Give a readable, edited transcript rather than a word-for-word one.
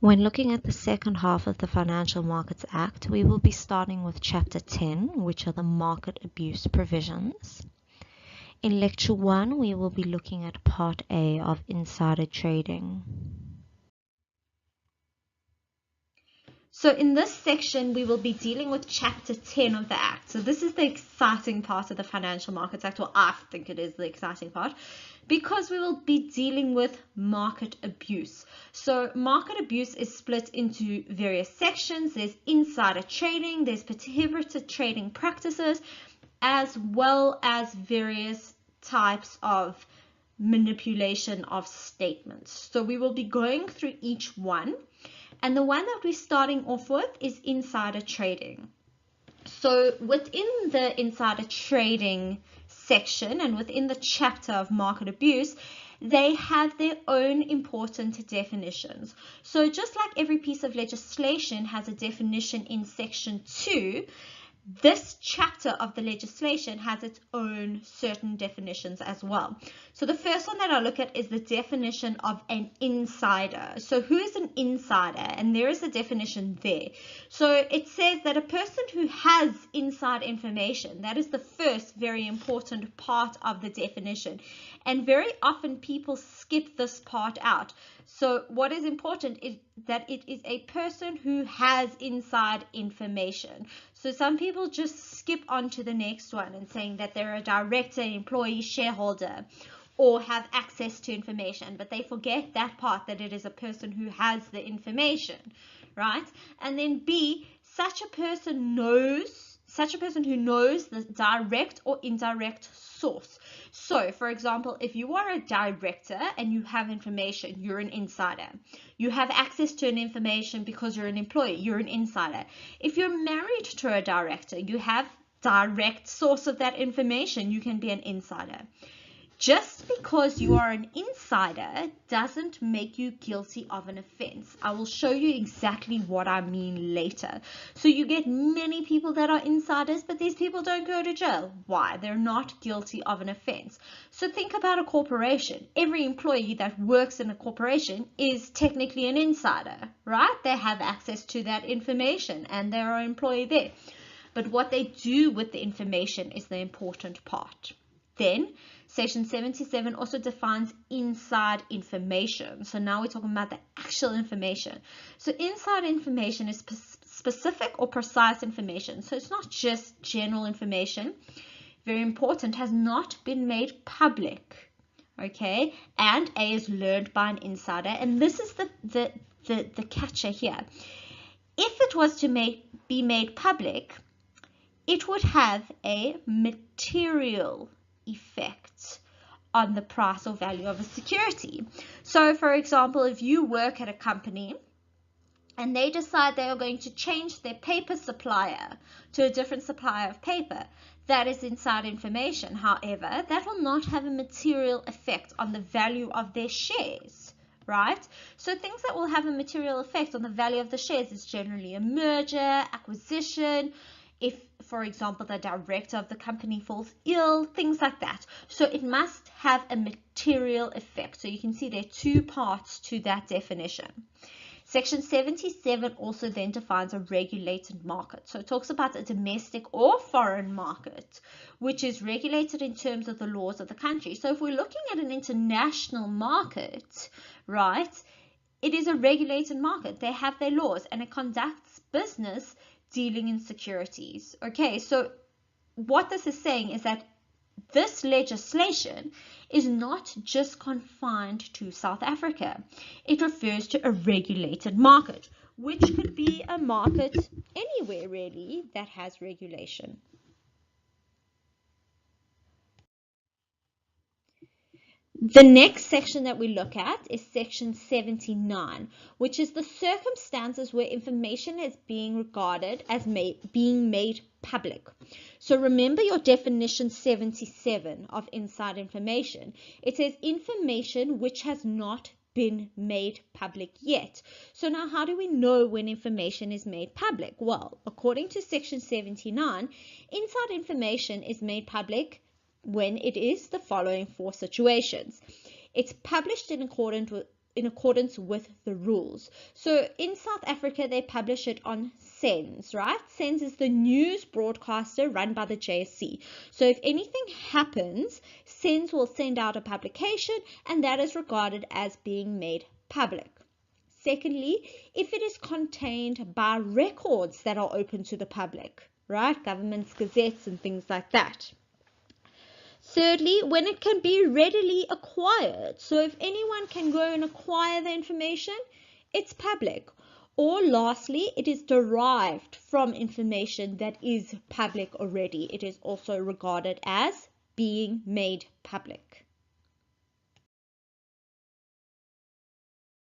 When looking at the second half of the Financial Markets Act, we will be starting with Chapter 10, which are the market abuse provisions. In Lecture 1, we will be looking at Part A of insider trading. So in this section, we will be dealing with Chapter 10 of the Act. So this is the exciting part of the Financial Markets Act, or I think it is the exciting part, because we will be dealing with market abuse. So market abuse is split into various sections. There's insider trading, there's prohibited trading practices, as well as various types of manipulation of statements. So we will be going through each one. And the one that we're starting off with is insider trading. So within the insider trading section and within the chapter of market abuse, they have their own important definitions. So just like every piece of legislation has a definition in section 2, this chapter of the legislation has its own certain definitions as well. So the first one that I'll look at is the definition of an insider. So who is an insider? And there is a definition there. So it says that a person who has inside information, that is the first very important part of the definition. And very often people skip this part out. So what is important is that it is a person who has inside information. So some people just skip on to the next one and saying that they're a director, employee, shareholder, or have access to information, but they forget that part, that it is a person who has the information, right? And then B, such a person who knows the direct or indirect source. So, for example, if you are a director and you have information, you're an insider. You have access to an information because you're an employee, you're an insider. If you're married to a director, you have direct source of that information, you can be an insider. Just because you are an insider doesn't make you guilty of an offense. I will show you exactly what I mean later. So you get many people that are insiders, but these people don't go to jail. Why? They're not guilty of an offense. So think about a corporation. Every employee that works in a corporation is technically an insider, right? They have access to that information and they're an employee there. But what they do with the information is the important part. Then, Section 77 also defines inside information. So now we're talking about the actual information. So inside information is specific or precise information. So it's not just general information. Very important, has not been made public. Okay, and A is learned by an insider. And this is the catcher here. If it was to be made public, it would have a material effect on the price or value of a security. So for example, if you work at a company and they decide they are going to change their paper supplier to a different supplier of paper, that is inside information. However, that will not have a material effect on the value of their shares, right? So things that will have a material effect on the value of the shares is generally a merger, acquisition, if, for example, the director of the company falls ill, things like that. So it must have a material effect. So you can see there are two parts to that definition. Section 77 also then defines a regulated market. So it talks about a domestic or foreign market, which is regulated in terms of the laws of the country. So if we're looking at an international market, right, it is a regulated market. They have their laws and it conducts business dealing in securities. Okay, so what this is saying is that this legislation is not just confined to South Africa. It refers to a regulated market, which could be a market anywhere really that has regulation. The next section that we look at is section 79, which is the circumstances where information is being regarded as being made public. So remember your definition 77 of inside information. It says information which has not been made public yet. So now how do we know when information is made public? Well, according to section 79, inside information is made public when it is the following four situations. It's published in accordance in accordance with the rules. So in South Africa, they publish it on SENS, right? SENS is the news broadcaster run by the JSE. So if anything happens, SENS will send out a publication, and that is regarded as being made public. Secondly, if it is contained by records that are open to the public, right? Government's gazettes and things like that. Thirdly, when it can be readily acquired. So if anyone can go and acquire the information, it's public. Or lastly, it is derived from information that is public already. It is also regarded as being made public.